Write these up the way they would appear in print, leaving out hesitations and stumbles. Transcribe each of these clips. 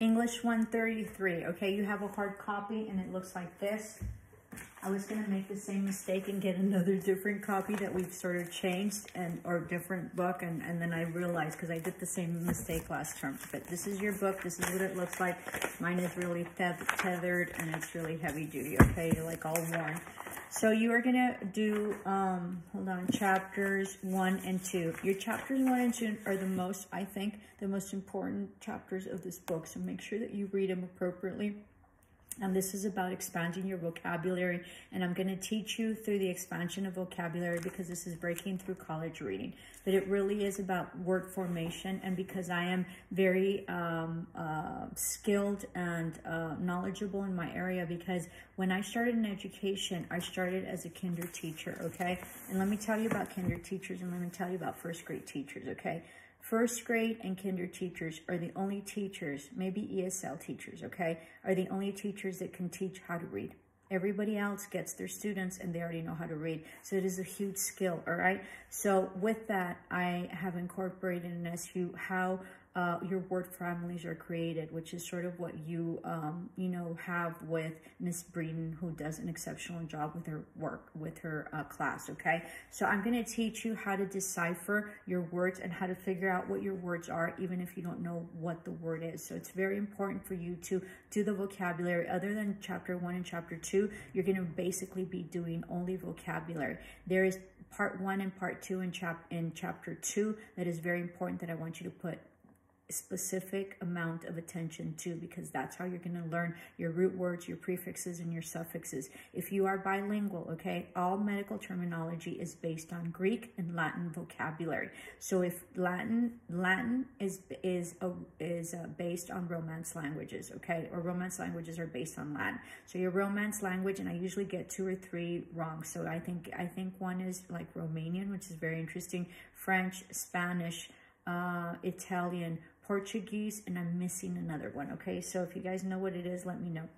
English 133, okay? You have a hard copy and it looks like this. I was going to make the same mistake and get another different copy that we've sort of changed or different book. And then I realized, because I did the same mistake last term. But this is your book. This is what it looks like. Mine is really tethered and it's really heavy duty, okay? Like all worn. So you are going to do, hold on, chapters 1 and 2. Your chapters 1 and 2 are the most, I think, the most important chapters of this book. So make sure that you read them appropriately. And this is about expanding your vocabulary. And I'm going to teach you through the expansion of vocabulary because this is breaking through college reading. But it really is about word formation. And because I am very skilled and knowledgeable in my area, because when I started in education, I started as a kinder teacher, okay? And let me tell you about kinder teachers and let me tell you about first grade teachers, okay? First grade and kinder teachers are the only teachers, maybe ESL teachers, okay, are the only teachers that can teach how to read. Everybody else gets their students and they already know how to read. So it is a huge skill, all right? So with that, I have incorporated and asked you how your word families are created, which is sort of what you, you know, have with Miss Breeden, who does an exceptional job with her work, with her class, okay? So I'm going to teach you how to decipher your words and how to figure out what your words are, even if you don't know what the word is. So it's very important for you to do the vocabulary. Other than chapter 1 and chapter 2, you're going to basically be doing only vocabulary. There is part 1 and part 2 in chapter 2 that is very important that I want you to put specific amount of attention to, because that's how you're going to learn your root words, your prefixes, and your suffixes. If you are bilingual, okay, all medical terminology is based on Greek and Latin vocabulary. So if Latin is based on Romance languages, okay, or Romance languages are based on Latin. So your Romance language, and I usually get 2 or 3 wrong. So I think one is like Romanian, which is very interesting, French, Spanish, Italian, Portuguese, and I'm missing another one, okay? So if you guys know what it is, let me know.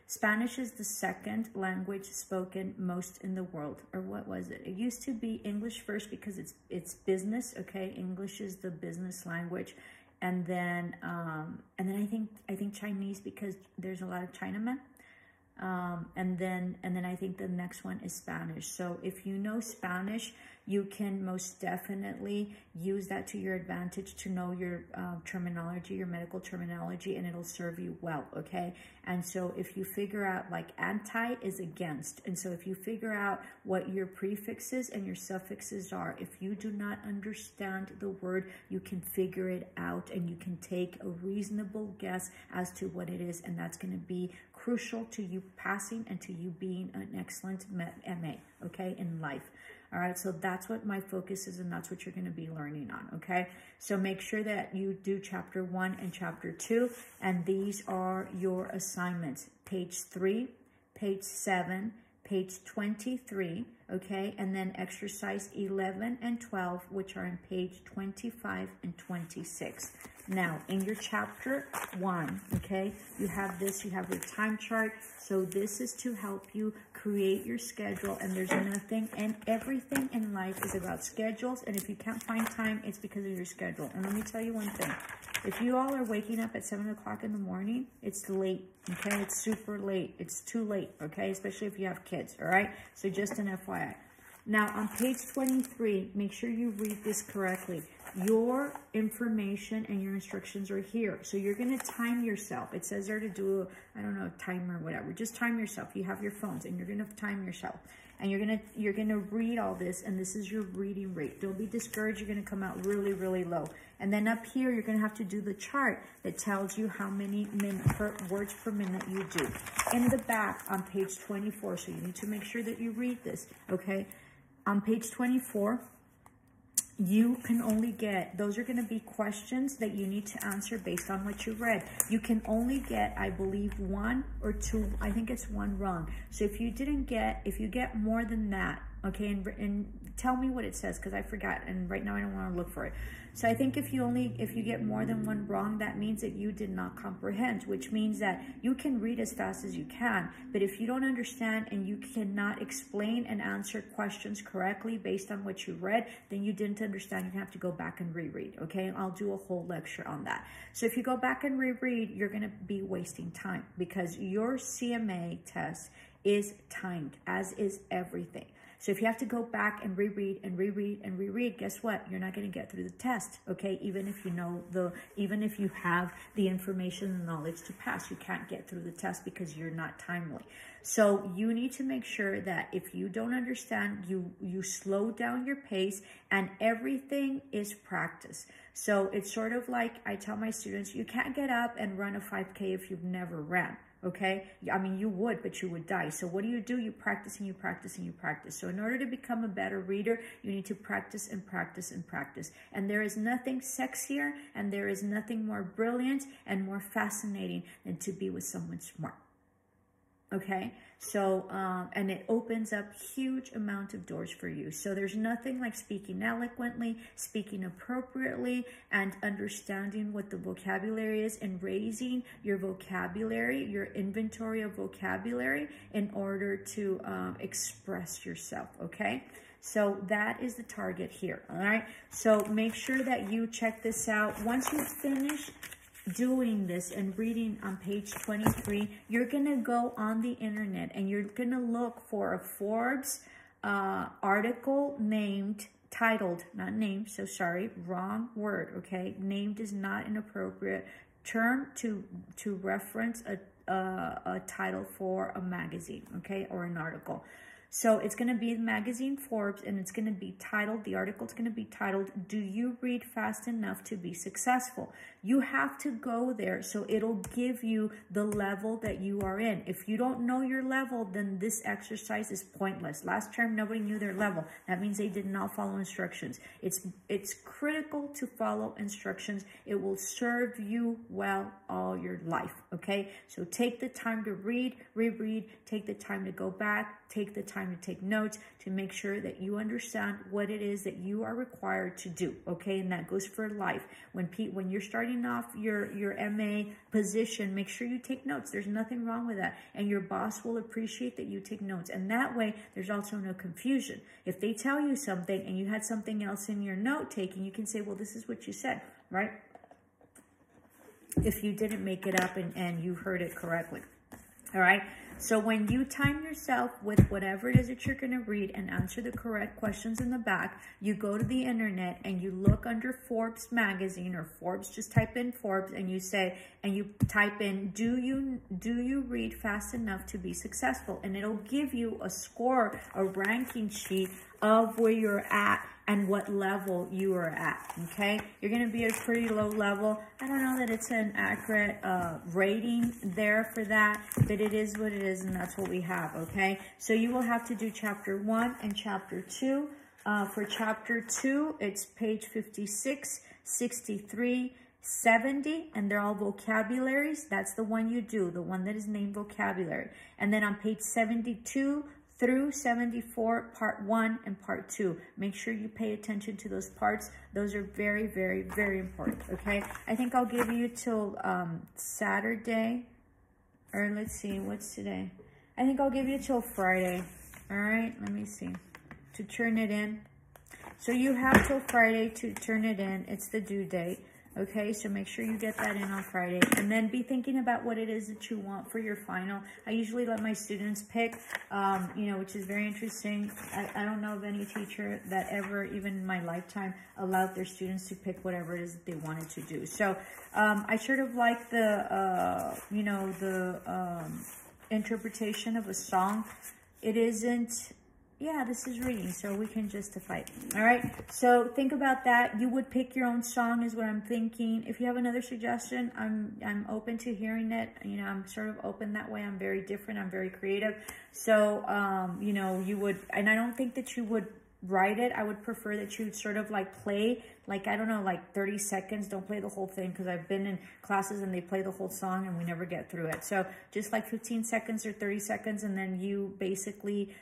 Spanish is the second language spoken most in the world, or what was it? It used to be English first because it's business, okay? English is the business language, and then I think Chinese because there's a lot of Chinamen. And then I think the next one is Spanish. So if you know Spanish, you can most definitely use that to your advantage to know your terminology, your medical terminology, and it'll serve you well, okay? And so if you figure out, like, anti is against, and so if you figure out what your prefixes and your suffixes are, if you do not understand the word, you can figure it out and you can take a reasonable guess as to what it is, and that's going to be crucial to you passing and to you being an excellent MA, okay, in life. All right, so that's what my focus is, and that's what you're going to be learning on, okay? So make sure that you do chapter 1 and chapter 2, and these are your assignments. Page 3, page 7, page 23, okay? And then exercise 11 and 12, which are on page 25 and 26. Now, in your chapter 1, okay, you have this, you have your time chart. So this is to help you create your schedule, and there's nothing and everything in life is about schedules. And if you can't find time, it's because of your schedule. And let me tell you one thing. If you all are waking up at 7 o'clock in the morning, it's late, okay? It's super late. It's too late, okay? Especially if you have kids, all right? So just an FYI. Now, on page 23, make sure you read this correctly. Your information and your instructions are here. So you're going to time yourself. It says there to do, I don't know, a timer or whatever. Just time yourself. You have your phones, and you're going to time yourself. And you're going to read all this, and this is your reading rate. Don't be discouraged. You're going to come out really, really low. And then up here, you're going to have to do the chart that tells you how many words per minute you do. In the back on page 24, so you need to make sure that you read this, okay? On page 24, you can only get, those are going to be questions that you need to answer based on what you read. You can only get, I believe, 1 or 2, I think it's 1 wrong. So if you get more than that, okay? And tell me what it says, because I forgot, and right now I don't want to look for it. So I think if you get more than one wrong, that means that you did not comprehend, which means that you can read as fast as you can, but if you don't understand and you cannot explain and answer questions correctly based on what you read, then you didn't understand. You have to go back and reread, okay? I'll do a whole lecture on that. So if you go back and reread, you're going to be wasting time, because your CMA test is timed, as is everything. So if you have to go back and reread and reread and reread, guess what? You're not going to get through the test, okay? Even if you have the information and knowledge to pass, you can't get through the test because you're not timely. So you need to make sure that if you don't understand, you slow down your pace, and everything is practice. So it's sort of like I tell my students, you can't get up and run a 5K if you've never ran. Okay, I mean, you would, but you would die. So what do? You practice and you practice and you practice. So in order to become a better reader, you need to practice and practice and practice. And there is nothing sexier and there is nothing more brilliant and more fascinating than to be with someone smart. Okay, so, and it opens up huge amount of doors for you. So there's nothing like speaking eloquently, speaking appropriately, and understanding what the vocabulary is, and raising your vocabulary, your inventory of vocabulary in order to express yourself, okay? So that is the target here, all right? So make sure that you check this out. Once you finish doing this and reading on page 23, you're gonna go on the internet and you're gonna look for a Forbes article titled, not named, so sorry, wrong word, okay? Named is not an appropriate term to reference a title for a magazine, okay, or an article. So it's going to be the magazine Forbes, and it's going to be titled, the article's going to be titled, Do You Read Fast Enough to Be Successful? You have to go there, so it'll give you the level that you are in. If you don't know your level, then this exercise is pointless. Last term, nobody knew their level. That means they did not follow instructions. It's critical to follow instructions. It will serve you well all your life, okay? So take the time to read, reread, take the time to go back, take the time to take notes to make sure that you understand what it is that you are required to do, okay? And that goes for life. When you're starting off your MA position, make sure you take notes. There's nothing wrong with that. And your boss will appreciate that you take notes. And that way, there's also no confusion. If they tell you something and you had something else in your note taking, you can say, well, this is what you said, right? If you didn't make it up and you heard it correctly. All right. So when you time yourself with whatever it is that you're going to read and answer the correct questions in the back, you go to the internet and you look under Forbes magazine, or Forbes, just type in Forbes, and you say, and you type in, do you read fast enough to be successful? And it'll give you a score, a ranking sheet of where you're at and what level you are at, okay? You're going to be at a pretty low level. I don't know that it's an accurate rating there for that, but it is what it is, and that's what we have, okay? So you will have to do chapter 1 and chapter 2. For chapter 2, it's page 56, 63, 70, and they're all vocabularies. That's the one you do, the one that is named vocabulary. And then on page 72 through 74, part 1 and part 2. Make sure you pay attention to those parts. Those are very, very, very important, okay? I think I'll give you till Saturday, or let's see, what's today? I think I'll give you till Friday, all right? Let me see, to turn it in. So you have till Friday to turn it in. It's the due date. Okay, so make sure you get that in on Friday, and then be thinking about what it is that you want for your final. I usually let my students pick, you know, which is very interesting. I don't know of any teacher that ever, even in my lifetime, allowed their students to pick whatever it is that they wanted to do. So I sort of like the, you know, the interpretation of a song. It isn't... Yeah, this is reading, so we can justify it. All right, so think about that. You would pick your own song is what I'm thinking. If you have another suggestion, I'm open to hearing it. You know, I'm sort of open that way. I'm very different. I'm very creative. So, you know, you would, and I don't think that you would write it. I would prefer that you would sort of like play, like, I don't know, like 30 seconds. Don't play the whole thing, because I've been in classes and they play the whole song and we never get through it. So just like 15 seconds or 30 seconds, and then you basically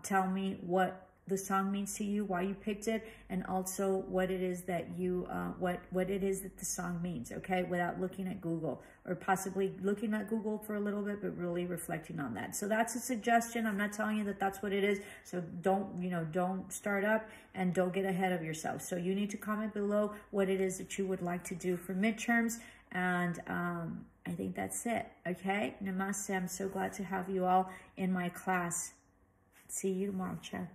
tell me what the song means to you, why you picked it, and also what it is that you, what it is that the song means, okay? Without looking at Google, or possibly looking at Google for a little bit, but really reflecting on that. So that's a suggestion. I'm not telling you that that's what it is. So don't, you know, don't start up and don't get ahead of yourself. So you need to comment below what it is that you would like to do for midterms. And I think that's it, okay? Namaste. I'm so glad to have you all in my class. See you tomorrow. Ciao.